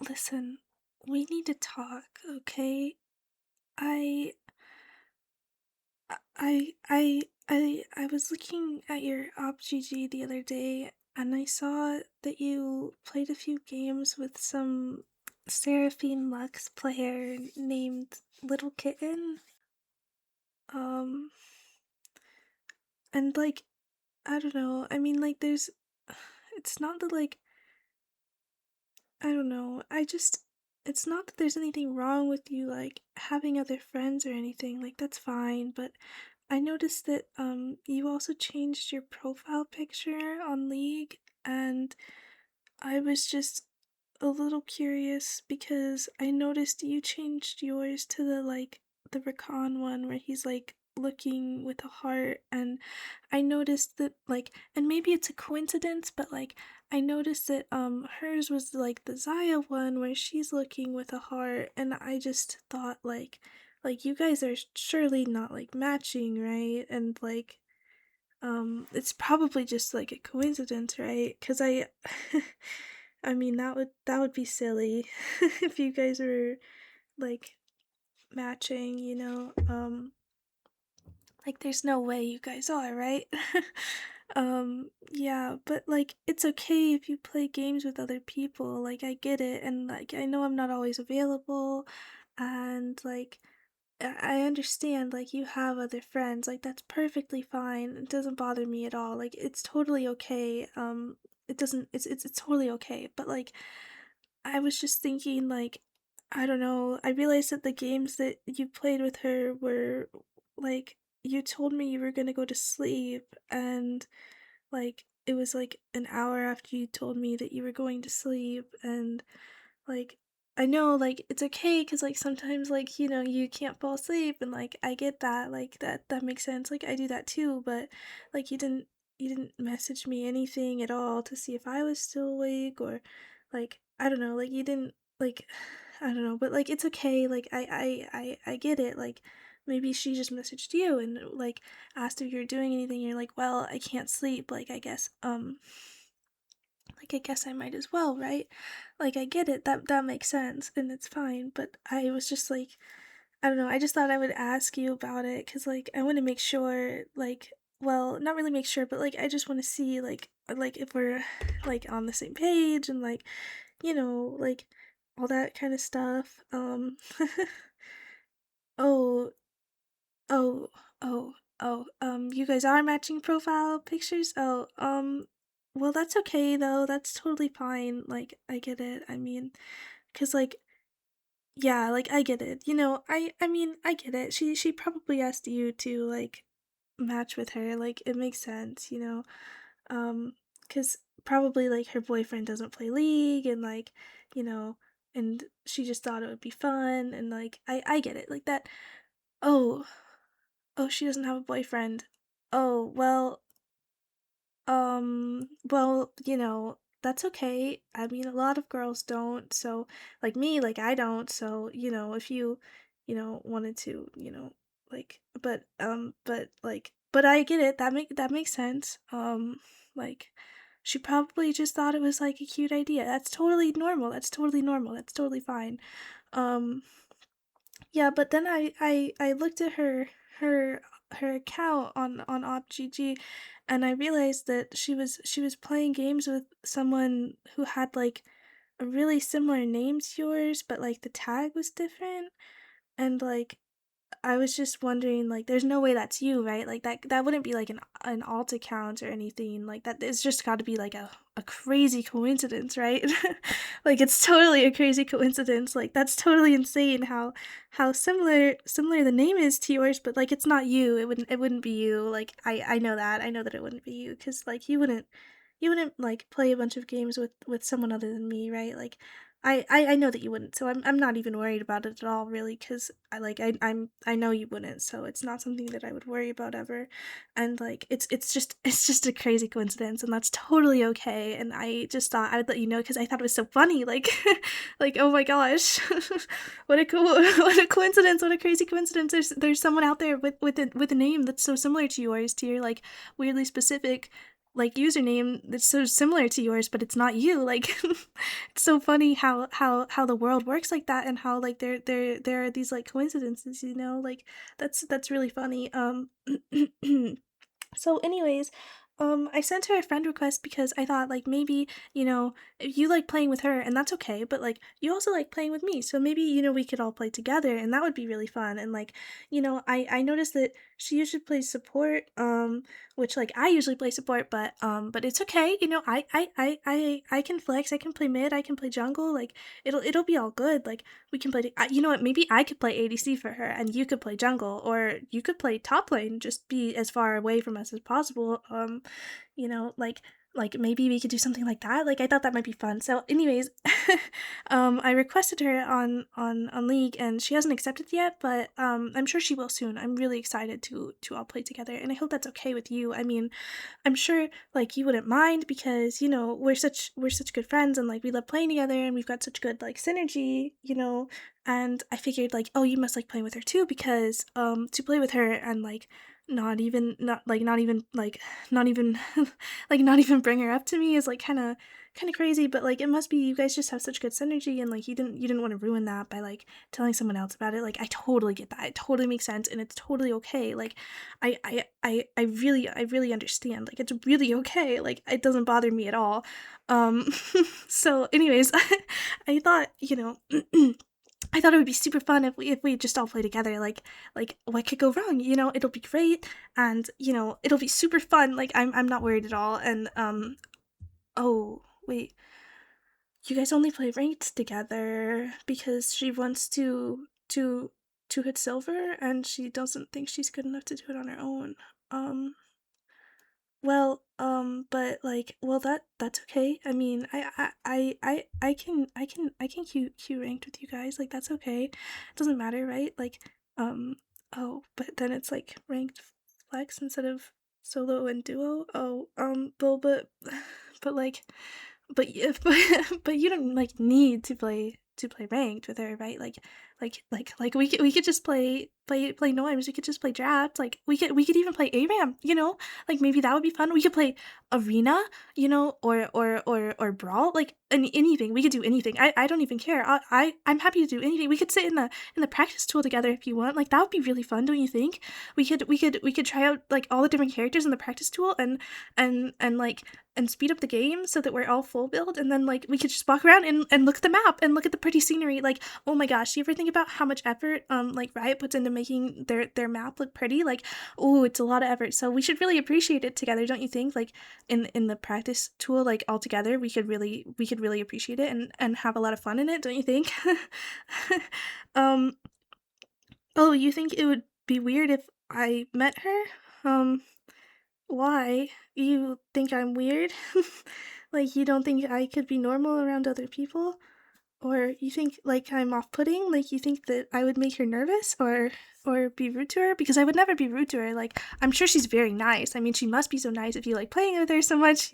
Listen, we need to talk, okay? I I was looking at your OpGG the other day and I saw that you played a few games with some Seraphine Lux player named Little Kitten. Um and I don't know. I mean there's it's not that I don't know. It's not that there's anything wrong with you having other friends or anything. That's fine, but I noticed that you also changed your profile picture on League, and I was just a little curious because I noticed you changed yours to the Rakan one where he's looking with a heart, and I noticed that and maybe it's a coincidence, but I noticed that hers was the Zaya one where she's looking with a heart, and I just thought you guys are surely not matching, right? And it's probably just a coincidence, right? Cuz I I mean that would be silly if you guys were like matching, there's no way you guys are, right? Yeah, but it's okay if you play games with other people. I get it, and I know I'm not always available, and I understand you have other friends. That's perfectly fine. It doesn't bother me at all. It's totally okay. It doesn't it's totally okay. But I was just thinking I don't know. I realized that the games that you played with her were you told me you were going to go to sleep, and it was an hour after you told me that you were going to sleep, and like, I know, it's okay, cause sometimes, you can't fall asleep, and, I get that, that makes sense, I do that too, but, you didn't message me anything at all to see if I was still awake, or, I don't know, you didn't, I don't know, but, it's okay, I get it, maybe she just messaged you and, asked if you're doing anything, you're like, "Well, I can't sleep, I guess I might as well, right?" I get it, that makes sense, and it's fine, but I was just I don't know, I just thought I would ask you about it, cause I wanna make sure, well, not really make sure, but, I just wanna see, if we're, on the same page and, all that kinda stuff, Oh, oh, you guys are matching profile pictures? Oh, well, that's okay though. That's totally fine. I get it. I mean, 'cause yeah, I get it. I mean, I get it. She probably asked you to match with her. It makes sense, Um, 'cause probably her boyfriend doesn't play League, and you know, and she just thought it would be fun, and I get it. That. Oh, oh, she doesn't have a boyfriend. Oh, well, that's okay. I mean, a lot of girls don't, so me, I don't, so, if you, wanted to, but I get it. That makes sense. Like she probably just thought it was a cute idea. That's totally normal. That's totally normal. That's totally fine. Um yeah, but then I looked at her account on OpGG, and I realized that she was playing games with someone who had a really similar name to yours, but the tag was different, and I was just wondering, there's no way that's you, right? That wouldn't be an alt account or anything. That it's just got to be a crazy coincidence, right? It's totally a crazy coincidence. That's totally insane how similar the name is to yours, but it's not you. It wouldn't be you. I know that. I know that it wouldn't be you cuz you wouldn't play a bunch of games with someone other than me, right? I know that you wouldn't, so I'm not even worried about it at all, really, because I know you wouldn't, so it's not something that I would worry about ever, and it's just it's just a crazy coincidence, and that's totally okay. And I just thought I would let you know because I thought it was so funny, oh my gosh, what a cool what a coincidence, what a crazy coincidence. There's someone out there with a name that's so similar to yours, to your weirdly specific like username that's so similar to yours, but it's not you. Like it's so funny how the world works like that, and how like there are these like coincidences, you know? Like that's really funny. So anyways, I sent her a friend request because I thought like maybe, you like playing with her and that's okay, but like you also like playing with me. So maybe, we could all play together and that would be really fun. And like, I noticed that she usually plays support, which like I usually play support, but it's okay. I can flex, I can play mid, I can play jungle, like it'll be all good. Like we can play, you know what, maybe I could play ADC for her and you could play jungle, or you could play top lane, just be as far away from us as possible. You know, like maybe we could do something like that. Like I thought that might be fun. So anyways, I requested her on League and she hasn't accepted yet, but I'm sure she will soon. I'm really excited to all play together and I hope that's okay with you. I mean, I'm sure like you wouldn't mind because we're such good friends and like we love playing together and we've got such good like synergy, and I figured like, oh, you must like playing with her too, because to play with her and like not even like not even bring her up to me is like kind of crazy, but like it must be you guys just have such good synergy and like you didn't want to ruin that by like telling someone else about it. Like I totally get that. It totally makes sense and it's totally okay. Like I really understand. Like it's really okay. Like it doesn't bother me at all. So anyways, I thought, I thought it would be super fun if we just all play together. Like what could go wrong? It'll be great and it'll be super fun. Like I'm not worried at all. And oh wait, you guys only play ranked together because she wants to hit silver and she doesn't think she's good enough to do it on her own. Um but like, well, that's okay. I mean, I can queue ranked with you guys. Like that's okay. It doesn't matter, right? Like, oh, but then it's like ranked flex instead of solo and duo. Oh, but like, but you don't like need to play ranked with her, right? Like we could just play norms. We could just play draft. Like we could even play ARAM. Like maybe that would be fun. We could play arena. Or brawl. Like anything. We could do anything. I don't even care. I'm happy to do anything. We could sit in the practice tool together if you want. Like that would be really fun, don't you think? We could try out like all the different characters in the practice tool and like and speed up the game so that we're all full build, and then like we could just walk around and look at the map and look at the pretty scenery. Like, oh my gosh, do you ever think about how much effort like Riot puts into making their map look pretty? Like, oh, it's a lot of effort. So we should really appreciate it together, don't you think? Like in the practice tool, like all together, we could really appreciate it and have a lot of fun in it, don't you think? um oh, you think it would be weird if I met her? Why? You think I'm weird? Like, you don't think I could be normal around other people? Or you think, like, I'm off-putting? Like, you think that I would make her nervous? Or be rude to her? Because I would never be rude to her. Like, I'm sure she's very nice. I mean, she must be so nice if you like playing with her so much.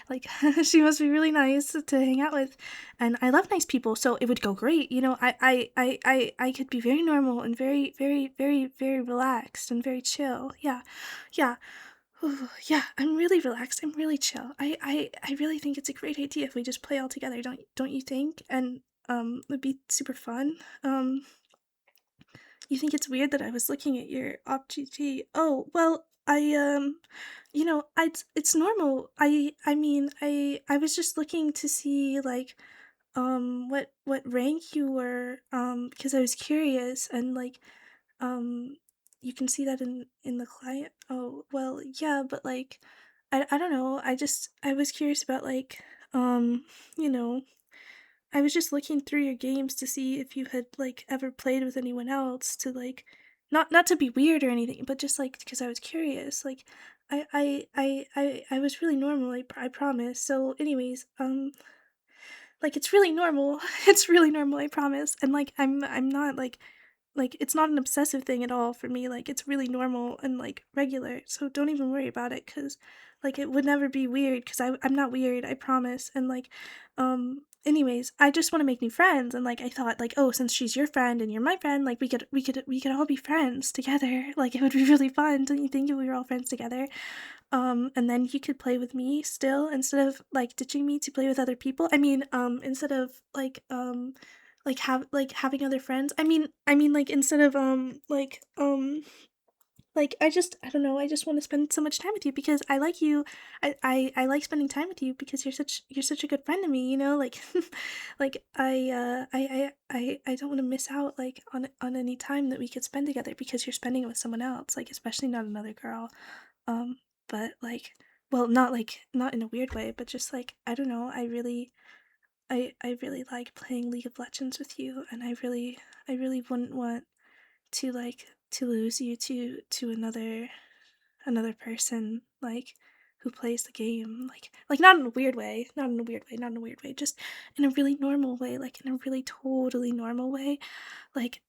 Like, she must be really nice to hang out with. And I love nice people, so it would go great. I could be very normal and very, very, very, very relaxed and very chill. Yeah, yeah. Ooh, yeah, I'm really relaxed. I'm really chill. I really think it's a great idea if we just play all together. Don't you think? And it'd be super fun. You think it's weird that I was looking at your OpGT? Oh, well, it's normal. I mean, I was just looking to see like what rank you were because I was curious and like um, you can see that in the client. Oh, well, yeah, but like I don't know. I was curious about like you know, I was just looking through your games to see if you had like ever played with anyone else to like not to be weird or anything, but just like because I was curious. Like I was really normal, I promise. So anyways, like it's really normal. It's really normal, I promise. And like I'm not like it's not an obsessive thing at all for me. Like it's really normal and like regular. So don't even worry about it, cuz Like, it would never be weird because I'm not weird, I promise, and, like, anyways, I just wanna make new friends, and, like, I thought, like, "Oh, since she's your friend and you're my friend, like, we could all be friends together, like, it would be really fun, don't you think, if we were all friends together?" And then you could play with me still instead of, like, ditching me to play with other people. I mean, instead of, having other friends. I mean, like, instead of, I don't know, I just wanna spend so much time with you because I like you. I like spending time with you because you're such a good friend to me, you know? Like, like, I don't wanna miss out, like, on any time that we could spend together because you're spending it with someone else, like, especially not another girl. Um, but, like, well, not in a weird way, but just, like, I don't know, I really like playing League of Legends with you, and I really wouldn't want to, like, to lose you to another person, like, who plays the game, like, not in a weird way, not in a weird way, not in a weird way, just in a really normal way, like, in a really totally normal way. Like,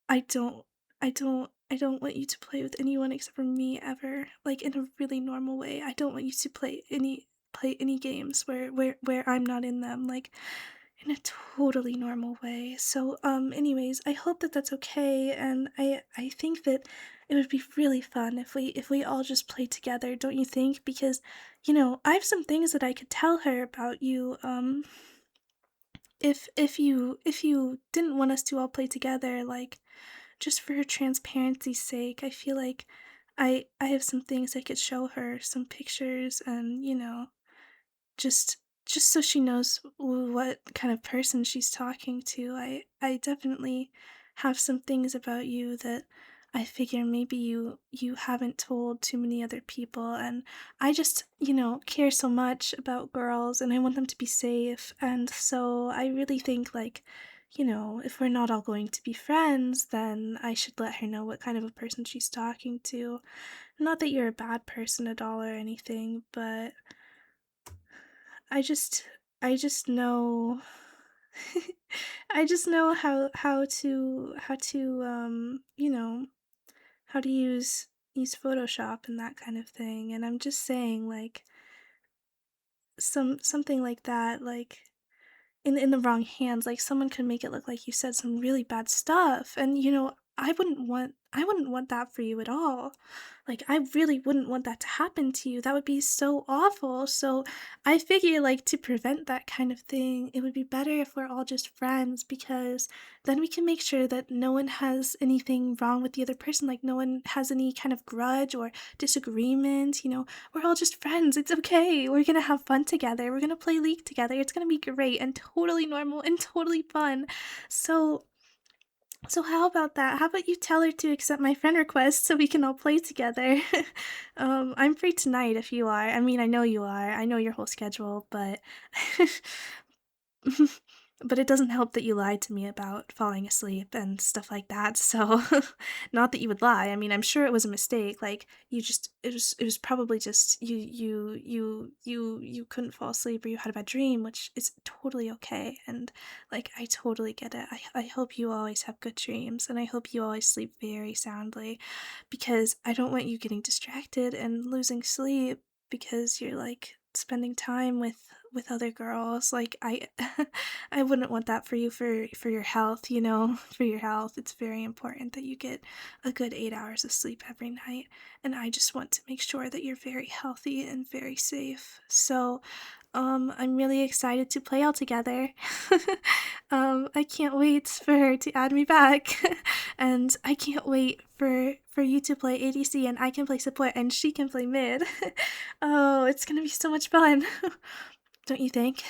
I don't I don't want you to play with anyone except for me ever, like, in a really normal way. I don't want you to play any games where I'm not in them, like, in a totally normal way. So, anyways, I hope that that's okay, and I think that it would be really fun if we all just played together, don't you think? Because, I have some things that I could tell her about you, if you didn't want us to all play together, like, just for transparency's sake, I feel like I have some things I could show her, some pictures, and, just just so she knows what kind of person she's talking to. I definitely have some things about you that I figure maybe you haven't told too many other people, and I just, care so much about girls and I want them to be safe. And so I really think, like, if we're not all going to be friends, then I should let her know what kind of a person she's talking to. Not that you're a bad person at all or anything, but I just know I just know how to use Photoshop and that kind of thing, and I'm just saying, like, something like that, like, in the wrong hands, like, someone could make it look like you said some really bad stuff, and, I wouldn't want that for you at all. Like, I really wouldn't want that to happen to you, that would be so awful. So I figure, like, to prevent that kind of thing, it would be better if we're all just friends, because then we can make sure that no one has anything wrong with the other person, like, no one has any kind of grudge or disagreement, we're all just friends. It's okay. We're gonna have fun together. We're gonna play League together. It's gonna be great and totally normal and totally fun. So, so how about that? How about you tell her to accept my friend request so we can all play together? I'm free tonight if you are. I mean, I know you are. I know your whole schedule, but but it doesn't help that you lied to me about falling asleep and stuff like that, so not that you would lie, I mean, I'm sure it was a mistake, like, it was probably just you couldn't fall asleep or you had a bad dream, which is totally okay, and, like, I totally get it. I hope you always have good dreams, and I hope you always sleep very soundly, because I don't want you getting distracted and losing sleep because you're, like, spending time with other girls, like, I I wouldn't want that for you, for your health, for your health. It's very important that you get a good 8 hours of sleep every night, and I just want to make sure that you're very healthy and very safe. So, I'm really excited to play all together. I can't wait for her to add me back, and I can't wait for you to play ADC and I can play support and she can play mid. Oh, it's gonna be so much fun. Don't you think?